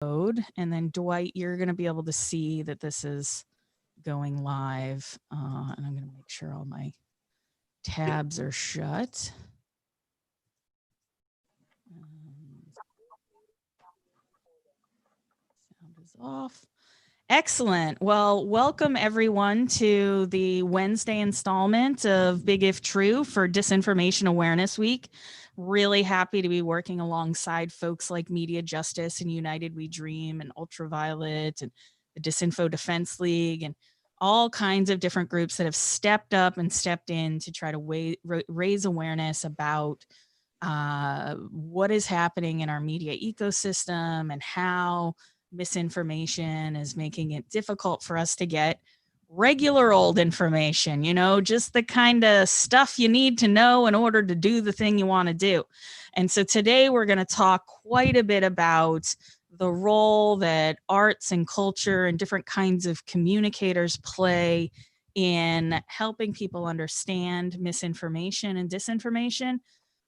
And then Dwight, you're going to be able to see that this is going live. And I'm going to make sure all my tabs are shut. Sound is off. Excellent. Well, welcome everyone to the Wednesday installment of Big If True for Disinformation Awareness Week. Really happy to be working alongside folks like Media Justice and United We Dream and Ultraviolet and the Disinfo Defense League and all kinds of different groups that have stepped up and stepped in to try to raise awareness about what is happening in our media ecosystem and how misinformation is making it difficult for us to get regular old information, just the kind of stuff you need to know in order to do the thing you want to do. And so today we're going to talk quite a bit about the role that arts and culture and different kinds of communicators play in helping people understand misinformation and disinformation.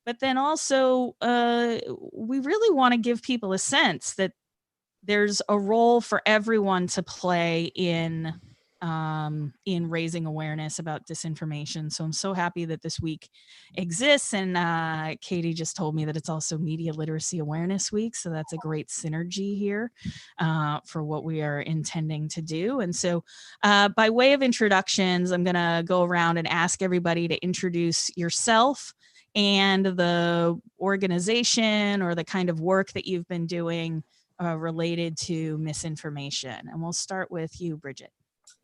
But then also, we really want to give people a sense that there's a role for everyone to play in raising awareness about disinformation. So I'm so happy that this week exists. And Katy just told me that it's also Media Literacy Awareness Week. So that's a great synergy here for what we are intending to do. And so by way of introductions, I'm going to go around and ask everybody to introduce yourself and the organization or the kind of work that you've been doing related to misinformation. And we'll start with you, Bridget.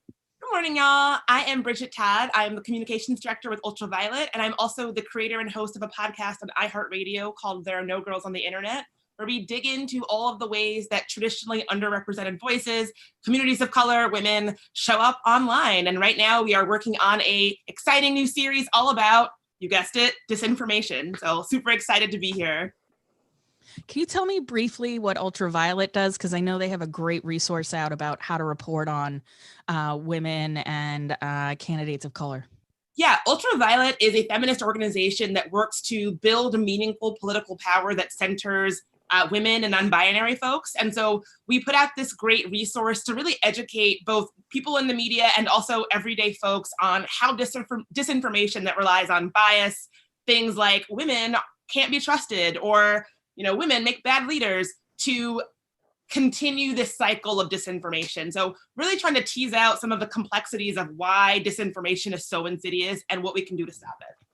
Good morning, y'all. I am Bridget Todd. I'm the communications director with Ultraviolet, and I'm also the creator and host of a podcast on iHeartRadio called There Are No Girls on the Internet, where we dig into all of the ways that traditionally underrepresented voices, communities of color, women show up online. And right now we are working on an exciting new series all about, you guessed it, disinformation. So super excited to be here. Can you tell me briefly what Ultraviolet does? Because I know they have a great resource out about how to report on women and candidates of color. Yeah, Ultraviolet is a feminist organization that works to build a meaningful political power that centers women and non-binary folks. And so we put out this great resource to really educate both people in the media and also everyday folks on how disinformation that relies on bias, things like women can't be trusted, or women make bad leaders, to continue this cycle of disinformation. So really trying to tease out some of the complexities of why disinformation is so insidious and what we can do to stop it.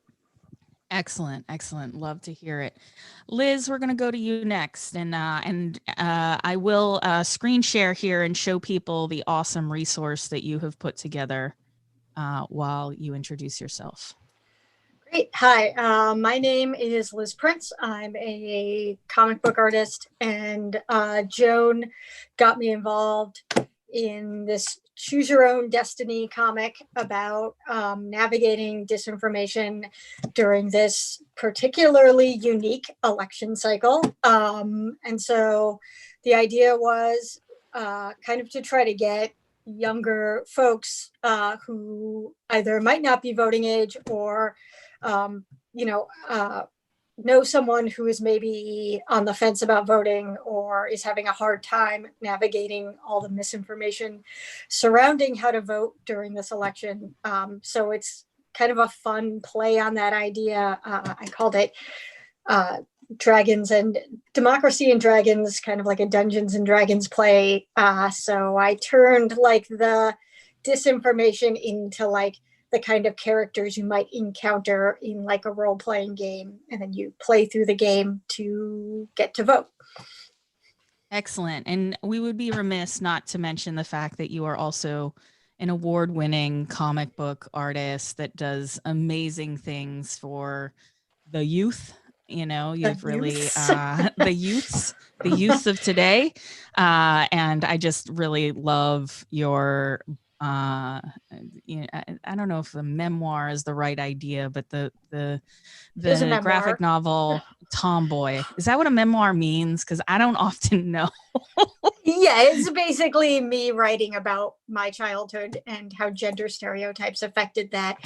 Excellent. Excellent. Love to hear it. Liz, we're going to go to you next. And I will screen share here and show people the awesome resource that you have put together while you introduce yourself. Great. Hi, my name is Liz Prince. I'm a comic book artist, and Joan got me involved in this Choose Your Own Destiny comic about navigating disinformation during this particularly unique election cycle. And so the idea was kind of to try to get younger folks who either might not be voting age or know someone who is maybe on the fence about voting or is having a hard time navigating all the misinformation surrounding how to vote during this election. So it's kind of a fun play on that idea. I called it Dragons and Democracy and Dragons, kind of like a Dungeons and Dragons play. So I turned like the disinformation into like the kind of characters you might encounter in like a role-playing game, and then you play through the game to get to vote. Excellent. And we would be remiss not to mention the fact that you are also an award-winning comic book artist that does amazing things for the youth. You've really the youths of today. And I just really love your I don't know if the memoir is the right idea, but the graphic novel Tomboy. Is that what a memoir means? Because I don't often know. Yeah, it's basically me writing about my childhood and how gender stereotypes affected that.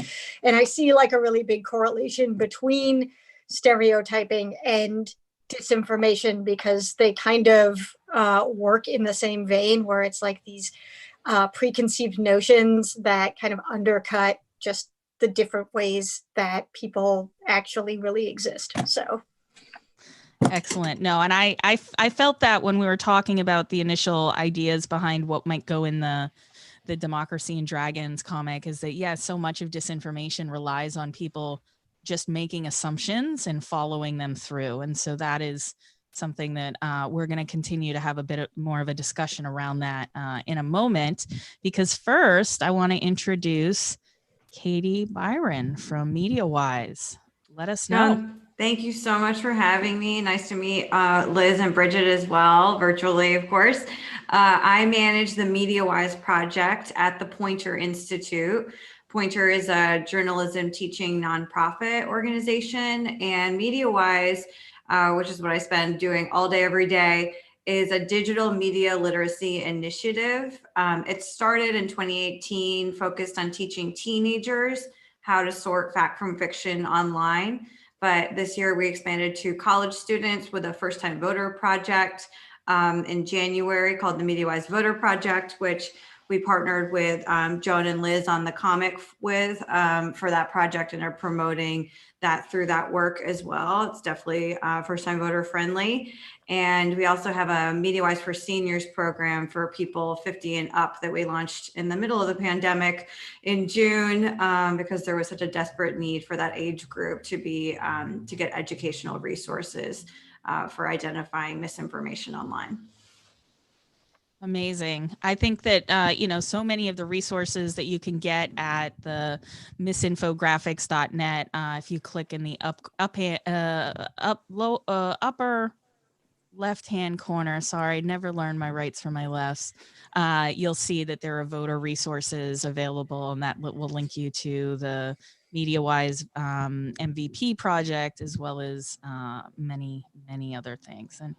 And I see like a really big correlation between stereotyping and disinformation because they kind of work in the same vein, where it's like these preconceived notions that kind of undercut just the different ways that people actually really exist. So excellent. No, and I felt that when we were talking about the initial ideas behind what might go in the Democracy and Dragons comic, is that, yeah, so much of disinformation relies on people just making assumptions and following them through. And so that is something that we're going to continue to have a bit more of a discussion around that in a moment, because first I want to introduce Katy Byron from MediaWise. Let us know. Thank you so much for having me. Nice to meet Liz and Bridget as well, virtually, of course. I manage the MediaWise project at the Poynter Institute. Poynter is a journalism teaching nonprofit organization, and MediaWise, which is what I spend doing all day, every day, is a digital media literacy initiative. It started in 2018, focused on teaching teenagers how to sort fact from fiction online. But this year we expanded to college students with a first-time voter project in January called the MediaWise Voter Project, which we partnered with Joan and Liz on the comic with for that project, and are promoting that through that work as well. It's definitely first-time voter friendly. And we also have a MediaWise for Seniors program for people 50 and up that we launched in the middle of the pandemic in June because there was such a desperate need for that age group to be to get educational resources for identifying misinformation online. Amazing. I think that, so many of the resources that you can get at the misinfographics.net, if you click in the upper left-hand corner, sorry, never learned my rights from my lefts, you'll see that there are voter resources available, and that will link you to the MediaWise MVP project, as well as many, many other things. And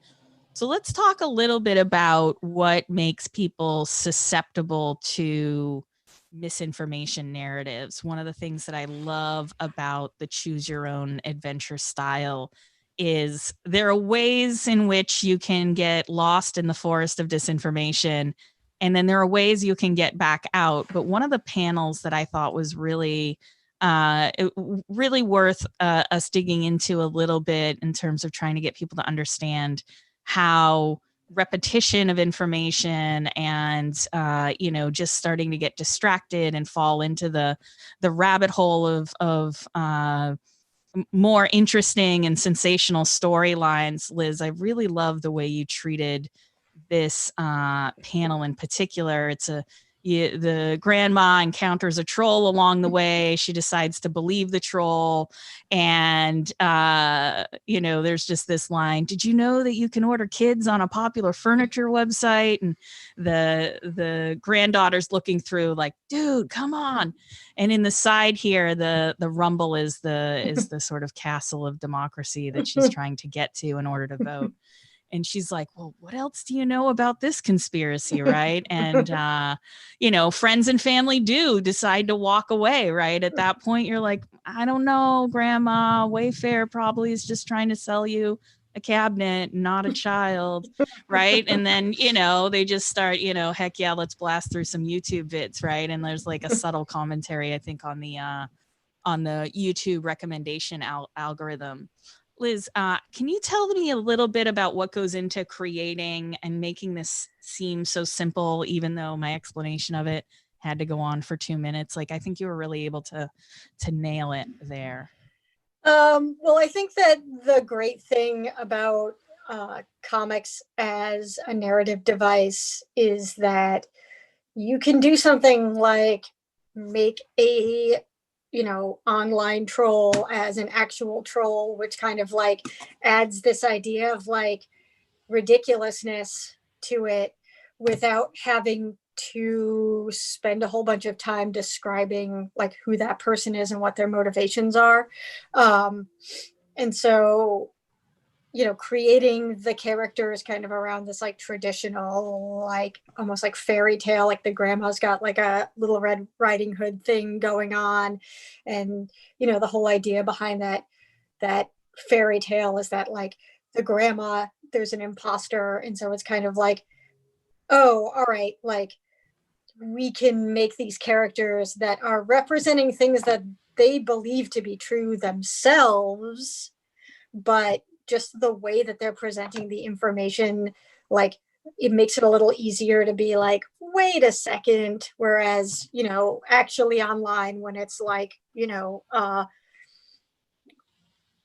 so let's talk a little bit about what makes people susceptible to misinformation narratives. One of the things that I love about the choose your own adventure style is there are ways in which you can get lost in the forest of disinformation, and then there are ways you can get back out. But one of the panels that I thought was really really worth us digging into a little bit in terms of trying to get people to understand how repetition of information and just starting to get distracted and fall into the rabbit hole of more interesting and sensational storylines. Liz, I really love the way you treated this panel in particular. It's the grandma encounters a troll along the way. She decides to believe the troll. And, there's just this line, did you know that you can order kids on a popular furniture website? And the granddaughter's looking through like, dude, come on. And in the side here, the rumble is the sort of castle of democracy that she's trying to get to in order to vote. And she's like, well, what else do you know about this conspiracy, right? And, friends and family do decide to walk away, right? At that point, you're like, I don't know, Grandma, Wayfair probably is just trying to sell you a cabinet, not a child, right? And then, they just start, heck yeah, let's blast through some YouTube vids, right? And there's like a subtle commentary, I think, on the YouTube recommendation algorithm. Liz, can you tell me a little bit about what goes into creating and making this seem so simple, even though my explanation of it had to go on for 2 minutes? Like, I think you were really able to nail it there. Well, I think that the great thing about comics as a narrative device is that you can do something like make a online troll as an actual troll, which kind of like adds this idea of like ridiculousness to it without having to spend a whole bunch of time describing like who that person is and what their motivations are. And so, creating the characters kind of around this like traditional, like almost like fairy tale, like the grandma's got like a little Red Riding Hood thing going on. And, the whole idea behind that fairy tale is that like the grandma, there's an imposter. And so it's kind of like, oh, all right, like we can make these characters that are representing things that they believe to be true themselves, but just the way that they're presenting the information, like it makes it a little easier to be like, wait a second. Whereas, you know, actually online when it's like, you know,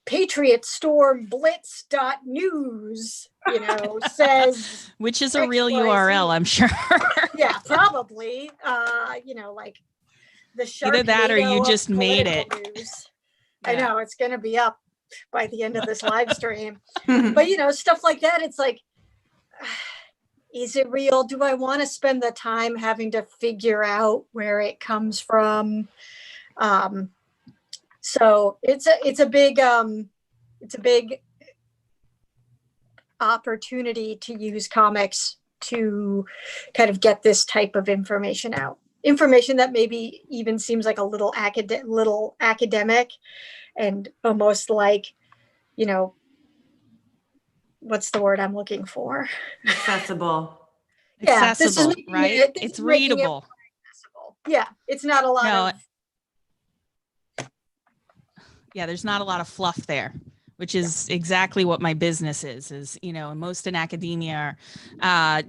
Patriot Storm Blitz.news, you know, says, which is a real XYZ. URL, I'm sure. Yeah, probably. You know, like the Either that or you Sharknado just of made it. political news. Yeah. I know it's going to be up by the end of this live stream. But, you know, stuff like that, it's like, is it real? Do I want to spend the time having to figure out where it comes from? So it's a big opportunity to use comics to kind of get this type of information out. Information that maybe even seems like a little academic and almost like, you know, what's the word I'm looking for? Accessible. Yeah, Accessible, right? this It's is making it readable. accessible. Yeah, it's not a lot of. Yeah, there's not a lot of fluff there, which is exactly what my business is, you know, most in academia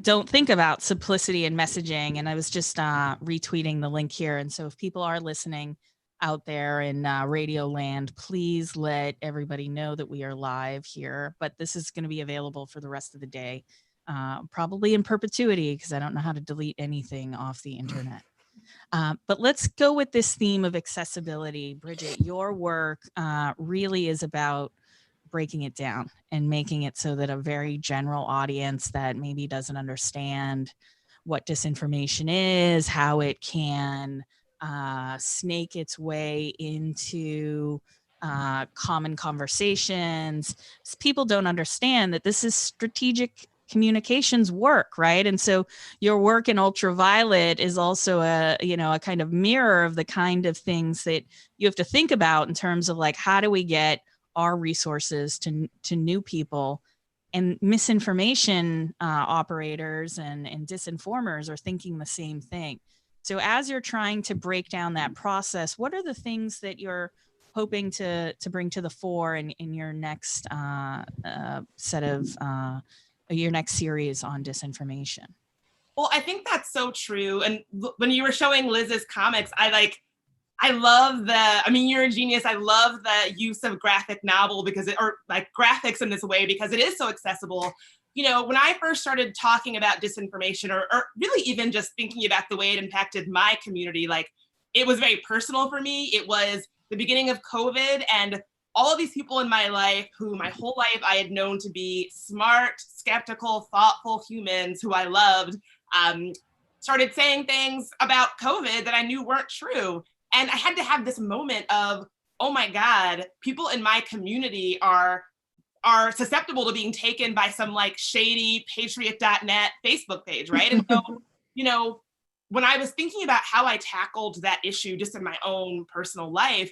don't think about simplicity in messaging. And I was just retweeting the link here. And so if people are listening out there in Radio Land, please let everybody know that we are live here. But this is going to be available for the rest of the day, probably in perpetuity, because I don't know how to delete anything off the internet. But let's go with this theme of accessibility. Bridget, your work really is about breaking it down and making it so that a very general audience that maybe doesn't understand what disinformation is, how it can snake its way into common conversations. People don't understand that this is strategic communications work, right? And so your work in ultraviolet is also a kind of mirror of the kind of things that you have to think about in terms of like, how do we get our resources to new people? And misinformation operators and disinformers are thinking the same thing. So as you're trying to break down that process, what are the things that you're hoping to bring to the fore in your next set of your next series on disinformation? Well, I think that's so true. And when you were showing Liz's comics, I love you're a genius. I love the use of graphic novel or graphics in this way, because it is so accessible. You know, when I first started talking about disinformation or really even just thinking about the way it impacted my community, like it was very personal for me. It was the beginning of COVID, and all of these people in my life who my whole life I had known to be smart, skeptical, thoughtful humans who I loved, started saying things about COVID that I knew weren't true. And I had to have this moment of, oh my God, people in my community are susceptible to being taken by some like shady patriot.net Facebook page, right? And so, you know, when I was thinking about how I tackled that issue just in my own personal life,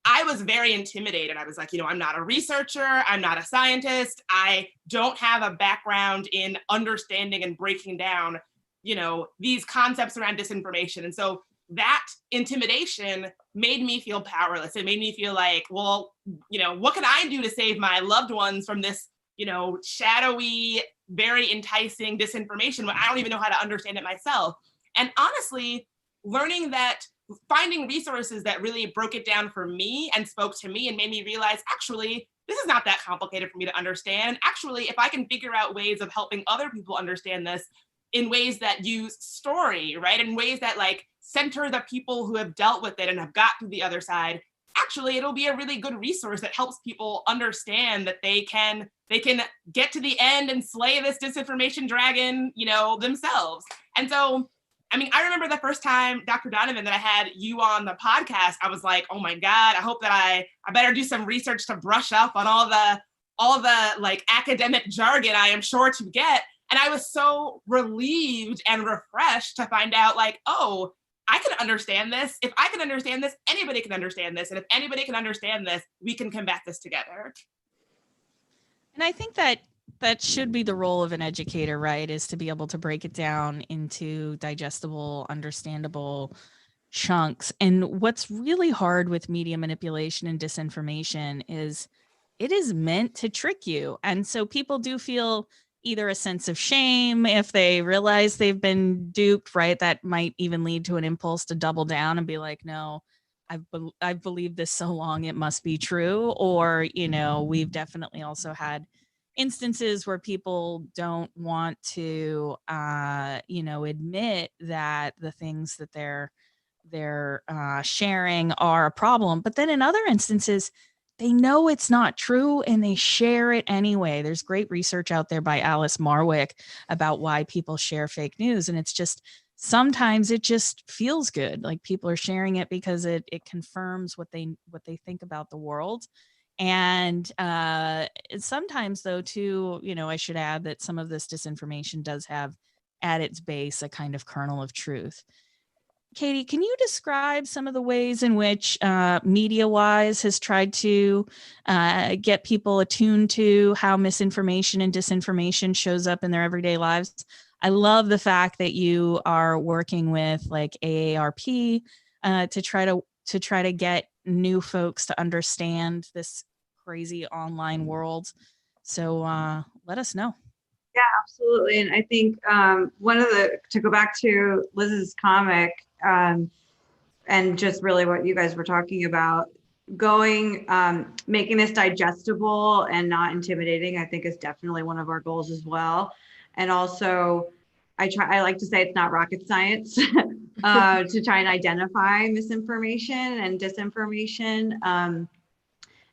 I was very intimidated. I was like, you know, I'm not a researcher. I'm not a scientist. I don't have a background in understanding and breaking down, you know, these concepts around disinformation. And so that intimidation made me feel powerless. It made me feel like, well, you know, what can I do to save my loved ones from this, you know, shadowy, very enticing disinformation when I don't even know how to understand it myself? And honestly, learning that, finding resources that really broke it down for me and spoke to me and made me realize, actually, this is not that complicated for me to understand. Actually, if I can figure out ways of helping other people understand this in ways that use story, right? In ways that like center the people who have dealt with it and have got to the other side, actually, it'll be a really good resource that helps people understand that they can get to the end and slay this disinformation dragon, you know, themselves. And so, I mean, I remember the first time, Dr. Donovan, that I had you on the podcast, I was like, oh my God, I hope that I better do some research to brush up on all the like academic jargon I am sure to get. And I was so relieved and refreshed to find out like, oh, I can understand this. If I can understand this, anybody can understand this. And if anybody can understand this, we can combat this together. And I think that should be the role of an educator, right? Is to be able to break it down into digestible, understandable chunks. And what's really hard with media manipulation and disinformation is it is meant to trick you. And so people do feel either a sense of shame if they realize they've been duped, right? That might even lead to an impulse to double down and be like, no, I've believed this so long, it must be true. Or, we've definitely also had instances where people don't want to, admit that the things that they're sharing are a problem. But then in other instances, they know it's not true and they share it anyway. There's great research out there by Alice Marwick about why people share fake news. And it's just, sometimes it just feels good. Like people are sharing it because it confirms what they think about the world. And sometimes though, too, I should add that some of this disinformation does have at its base a kind of kernel of truth. Katy, can you describe some of the ways in which MediaWise has tried to get people attuned to how misinformation and disinformation shows up in their everyday lives? I love the fact that you are working with like AARP to try to get new folks to understand this crazy online world. So let us know. Yeah, absolutely. And I think to go back to Liz's comic, and just really what you guys were talking about, making this digestible and not intimidating, I think is definitely one of our goals as well. And also, I like to say it's not rocket science to try and identify misinformation and disinformation.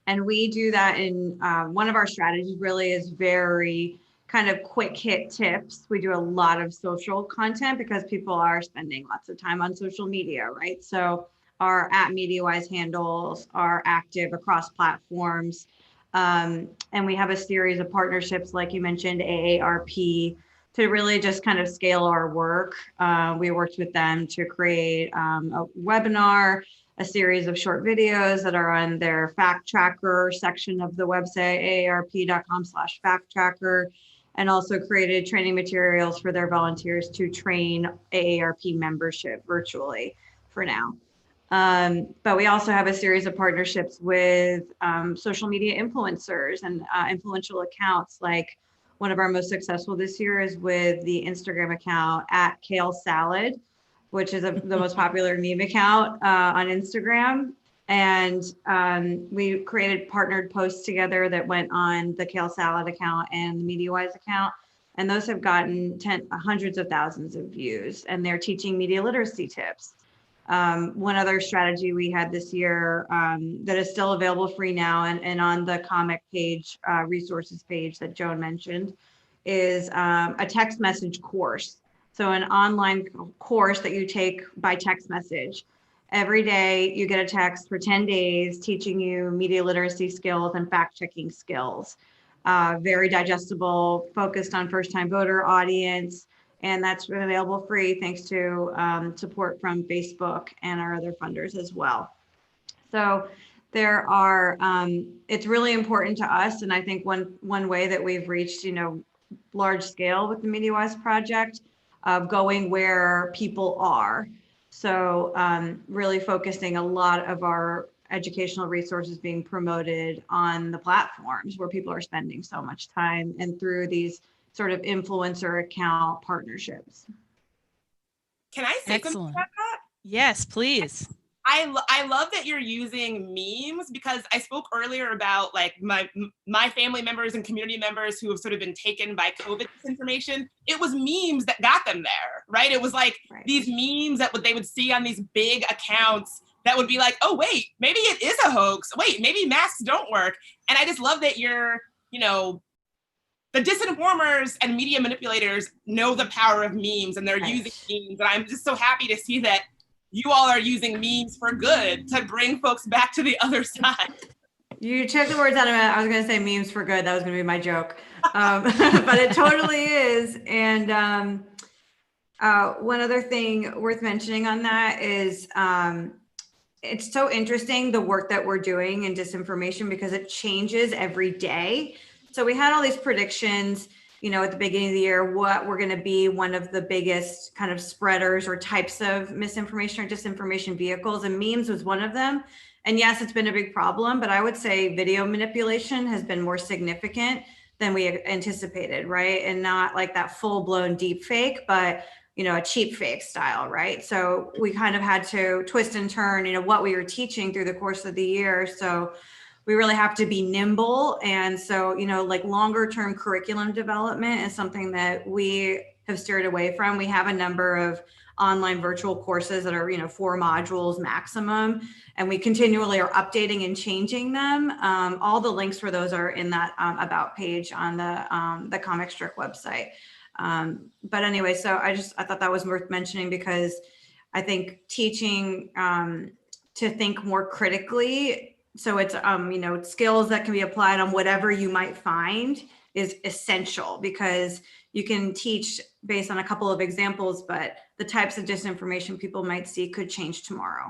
And we do that in one of our strategies really is very kind of quick hit tips. We do a lot of social content because people are spending lots of time on social media, right? So our @MediaWise handles are active across platforms. And we have a series of partnerships, like you mentioned, AARP, to really just kind of scale our work. We worked with them to create a webinar, a series of short videos that are on their fact tracker section of the website, aarp.com/fact tracker, and also created training materials for their volunteers to train AARP membership virtually for now. But we also have a series of partnerships with social media influencers and influential accounts. Like one of our most successful this year is with the Instagram account @KaleSalad, which is the most popular meme account on Instagram. And we created partnered posts together that went on the Kale Salad account and the MediaWise account. And those have gotten hundreds of thousands of views, and they're teaching media literacy tips. One other strategy we had this year that is still available free now and on the comic page, resources page that Joan mentioned, is a text message course. So an online course that you take by text message. Every day you get a text for 10 days teaching you media literacy skills and fact-checking skills. Very digestible, focused on first-time voter audience, and that's available free thanks to support from Facebook and our other funders as well. So there are, it's really important to us, and I think one way that we've reached, large scale with the MediaWise project of going where people are. So really focusing a lot of our educational resources being promoted on the platforms where people are spending so much time and through these sort of influencer account partnerships. Can I say something about that? Yes, please. I love that you're using memes, because I spoke earlier about like my family members and community members who have sort of been taken by COVID disinformation. It was memes that got them there, right? It was like these memes that they would see on these big accounts that would be like, oh, wait, maybe it is a hoax. Wait, maybe masks don't work. And I just love that you're, the disinformers and media manipulators know the power of memes, and they're using memes. And I'm just so happy to see that you all are using memes for good to bring folks back to the other side. You took the words out of it. I was going to say memes for good. That was going to be my joke. But it totally is. And one other thing worth mentioning on that is it's so interesting, the work that we're doing in disinformation, because it changes every day. So we had all these predictions, at the beginning of the year, what were going to be one of the biggest kind of spreaders or types of misinformation or disinformation vehicles, and memes was one of them. And yes, it's been a big problem, but I would say video manipulation has been more significant than we anticipated, right? And not like that full-blown deep fake, but a cheap fake style, right? So we kind of had to twist and turn, what we were teaching through the course of the year. So we really have to be nimble. And so, like longer term curriculum development is something that we have steered away from. We have a number of online virtual courses that are, 4 modules maximum, and we continually are updating and changing them. All the links for those are in that about page on the Comic Strip website. But anyway, so I thought that was worth mentioning, because I think teaching to think more critically, so it's skills that can be applied on whatever you might find is essential, because you can teach based on a couple of examples, but the types of disinformation people might see could change tomorrow.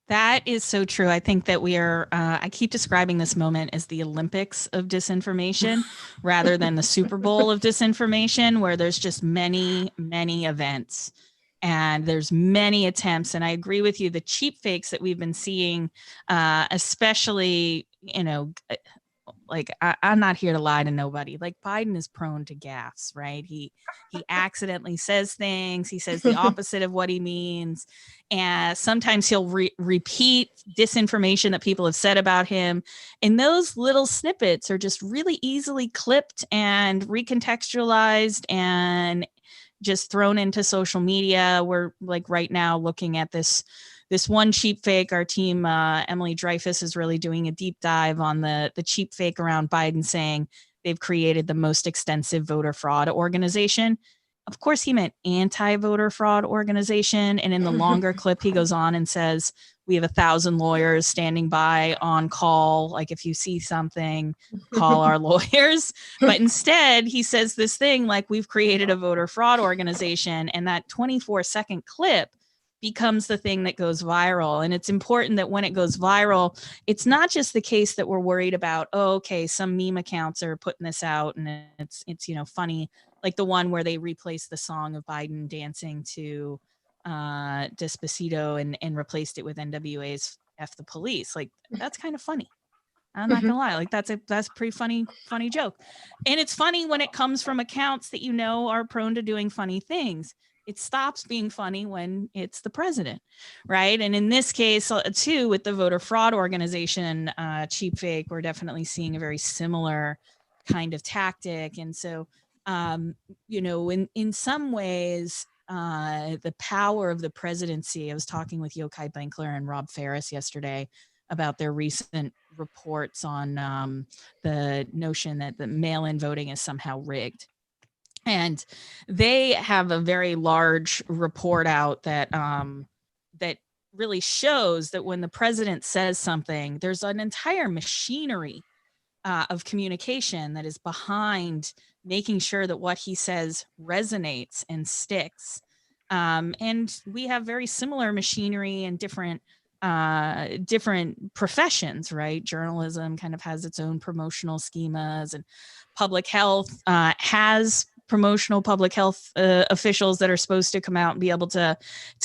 That is so true. I think that we are, I keep describing this moment as the Olympics of disinformation rather than the Super Bowl of disinformation, where there's just many, many events and there's many attempts. And I agree with you, the cheap fakes that we've been seeing, especially, like I'm not here to lie to nobody. Like Biden is prone to gaffes, right? He accidentally says things. He says the opposite of what he means. And sometimes he'll repeat disinformation that people have said about him. And those little snippets are just really easily clipped and recontextualized and just thrown into social media. We're like right now looking at this one cheap fake. Our team, Emily Dreyfus, is really doing a deep dive on the cheap fake around Biden saying they've created the most extensive voter fraud organization. Of course, he meant anti-voter fraud organization. And in the longer clip, he goes on and says, we have 1,000 lawyers standing by on call. Like if you see something, call our lawyers. But instead, he says this thing like we've created a voter fraud organization. And that 24-second clip becomes the thing that goes viral. And it's important that when it goes viral, it's not just the case that we're worried about, oh, okay, some meme accounts are putting this out and it's funny, like the one where they replaced the song of Biden dancing to Despacito and replaced it with NWA's F the Police. Like that's kind of funny. I'm not gonna lie, like that's a pretty funny joke. And it's funny when it comes from accounts that are prone to doing funny things. It stops being funny when it's the president, right? And in this case, too, with the voter fraud organization, cheap fake, we're definitely seeing a very similar kind of tactic. And so, in some ways, the power of the presidency, I was talking with Yochai Benkler and Rob Ferris yesterday about their recent reports on the notion that the mail-in voting is somehow rigged. And they have a very large report out that that really shows that when the president says something, there's an entire machinery of communication that is behind making sure that what he says resonates and sticks. And we have very similar machinery in different professions, right? Journalism kind of has its own promotional schemas, and public health has promotional public health officials that are supposed to come out and be able to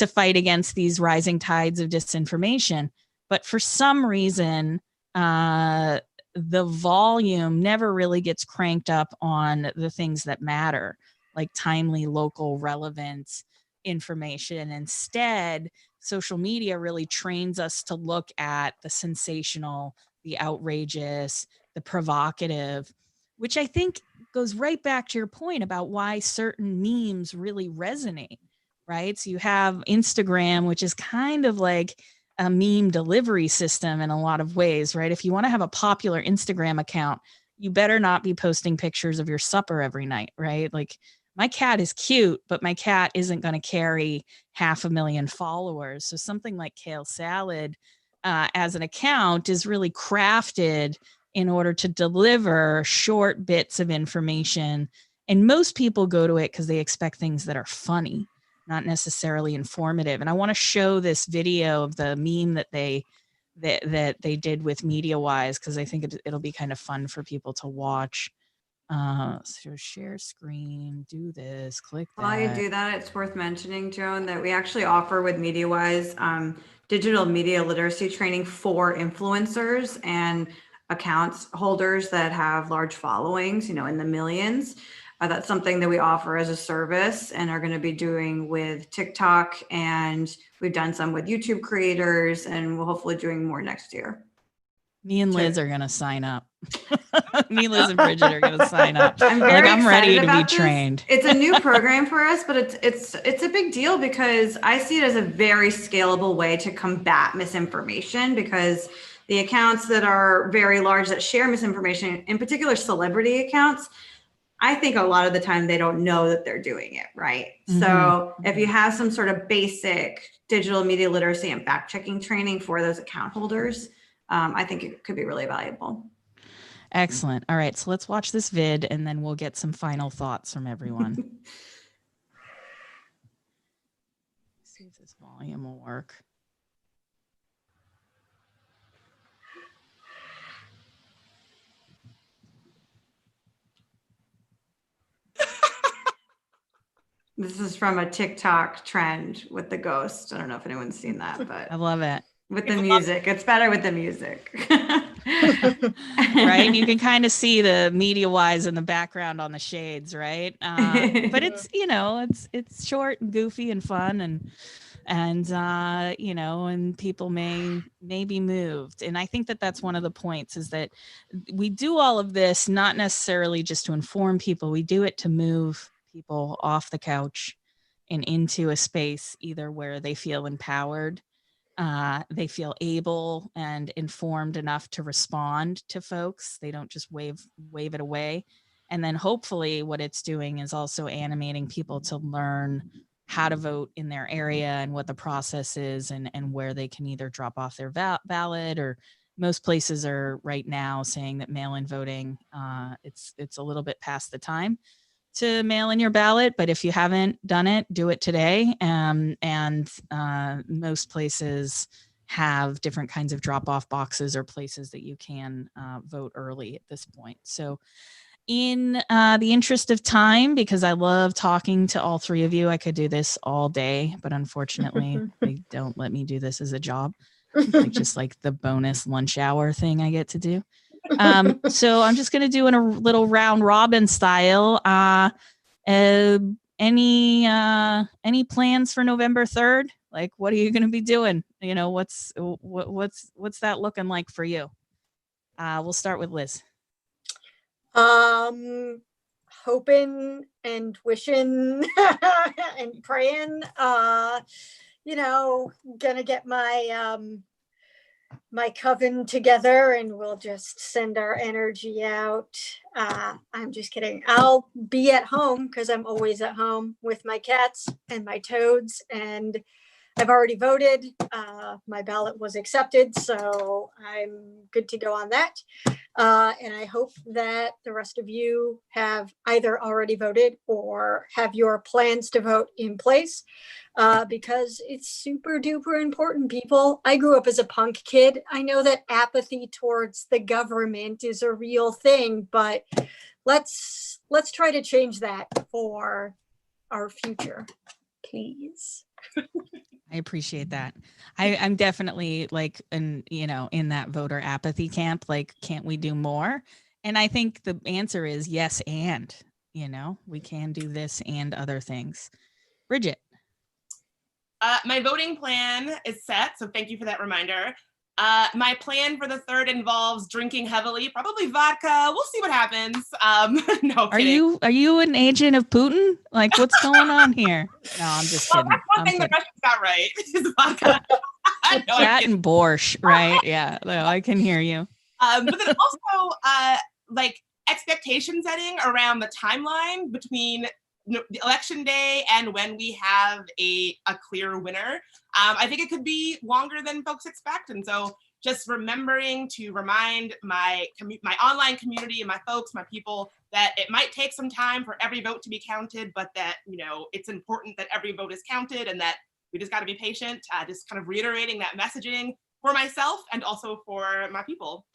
fight against these rising tides of disinformation. But for some reason, the volume never really gets cranked up on the things that matter, like timely, local, relevant information. Instead, social media really trains us to look at the sensational, the outrageous, the provocative, which I think goes right back to your point about why certain memes really resonate, right? So you have Instagram, which is kind of like a meme delivery system in a lot of ways, right? If you want to have a popular Instagram account, you better not be posting pictures of your supper every night, right? Like my cat is cute, but my cat isn't going to carry 500,000 followers. So something like Kale Salad as an account is really crafted in order to deliver short bits of information. And most people go to it because they expect things that are funny, not necessarily informative. And I want to show this video of the meme that they that they did with MediaWise, because I think it'll be kind of fun for people to watch. So share screen, do this, click that. While you do that, it's worth mentioning, Joan, that we actually offer with MediaWise digital media literacy training for influencers and accounts holders that have large followings, in the millions. That's something that we offer as a service and are going to be doing with TikTok, and we've done some with YouTube creators, and we'll hopefully doing more next year. Me and Liz are going to sign up. Me, Liz, and Bridget are going to sign up. I'm very I'm ready to be this. trained. It's a new program for us, but it's a big deal because I see it as a very scalable way to combat misinformation, because the accounts that are very large that share misinformation, in particular celebrity accounts, I think a lot of the time they don't know that they're doing it, right? Mm-hmm. So if you have some sort of basic digital media literacy and fact checking training for those account holders, I think it could be really valuable. Excellent. All right, so let's watch this vid and then we'll get some final thoughts from everyone. See if this volume will work. This is from a TikTok trend with the ghost. I don't know if anyone's seen that, but I love it. With the music. It's better with the music. Right? You can kind of see the MediaWise in the background on the shades, right? But it's, it's short and goofy and fun, and people may be moved. And I think that that's one of the points, is that we do all of this not necessarily just to inform people. We do it to move people off the couch and into a space either where they feel empowered, they feel able and informed enough to respond to folks. They don't just wave it away. And then hopefully what it's doing is also animating people to learn how to vote in their area and what the process is, and where they can either drop off their ballot, or most places are right now saying that mail-in voting, it's a little bit past the time to mail in your ballot, but if you haven't done it, do it today. And most places have different kinds of drop-off boxes or places that you can vote early at this point. So in the interest of time, because I love talking to all three of you, I could do this all day, but unfortunately they don't let me do this as a job. Just like the bonus lunch hour thing I get to do. So I'm just going to do in a little round robin style. Any plans for November 3rd? Like, what are you going to be doing? What's that looking like for you? We'll start with Liz. Hoping and wishing and praying, gonna get my coven together, and we'll just send our energy out. I'm just kidding. I'll be at home because I'm always at home with my cats and my toads, and I've already voted. My ballot was accepted, so I'm good to go on that. And I hope that the rest of you have either already voted or have your plans to vote in place, because it's super duper important, people. I grew up as a punk kid. I know that apathy towards the government is a real thing, but let's try to change that for our future, please. I appreciate that. I'm definitely in that voter apathy camp. Like, can't we do more? And I think the answer is yes. And, we can do this and other things. Bridget. My voting plan is set. So thank you for that reminder. My plan for the 3rd involves drinking heavily, probably vodka. We'll see what happens. No, kidding. Are you an agent of Putin? Like, what's going on here? No, I'm just kidding. That's one thing the Russians got right is vodka. That and borscht, right? Yeah, I can hear you. But then also, expectation setting around the timeline between the election day and when we have a clear winner. I think it could be longer than folks expect. And so just remembering to remind my online community and my folks, my people, that it might take some time for every vote to be counted, but that, it's important that every vote is counted and that we just got to be patient. Just kind of reiterating that messaging. for myself and also for my people.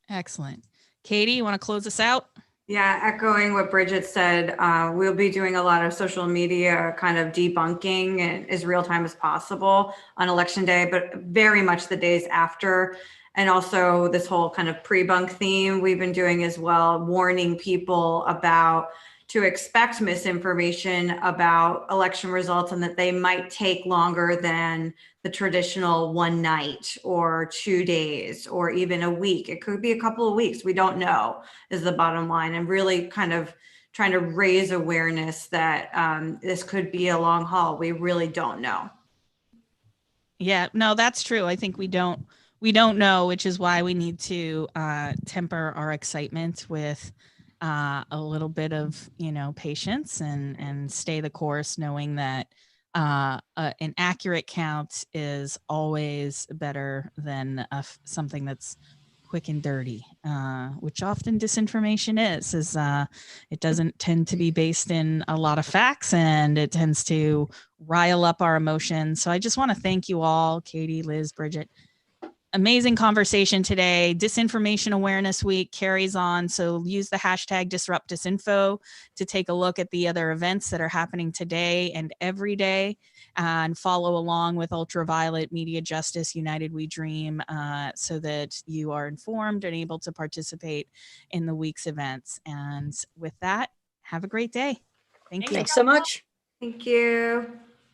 Excellent. Katy, you want to close us out? Yeah, echoing what Bridget said, we'll be doing a lot of social media kind of debunking and as real time as possible on election day, but very much the days after. And also this whole kind of pre-bunk theme we've been doing as well, warning people about to expect misinformation about election results and that they might take longer than the traditional one night or 2 days or even a week. It could be a couple of weeks. We don't know is the bottom line, and really kind of trying to raise awareness that this could be a long haul. We really don't know. Yeah, no, that's true. I think we don't know, which is why we need to temper our excitement with a little bit of, patience and stay the course, knowing that an accurate count is always better than something that's quick and dirty, which often disinformation is it doesn't tend to be based in a lot of facts, and it tends to rile up our emotions. So I just want to thank you all, Katy, Liz, Bridget. Amazing conversation today. Disinformation Awareness Week carries on. So use the hashtag #DisruptDisinfo to take a look at the other events that are happening today and every day, and follow along with Ultraviolet, Media Justice, United We Dream, so that you are informed and able to participate in the week's events. And with that, have a great day. Thank you. Thanks so much. Thank you.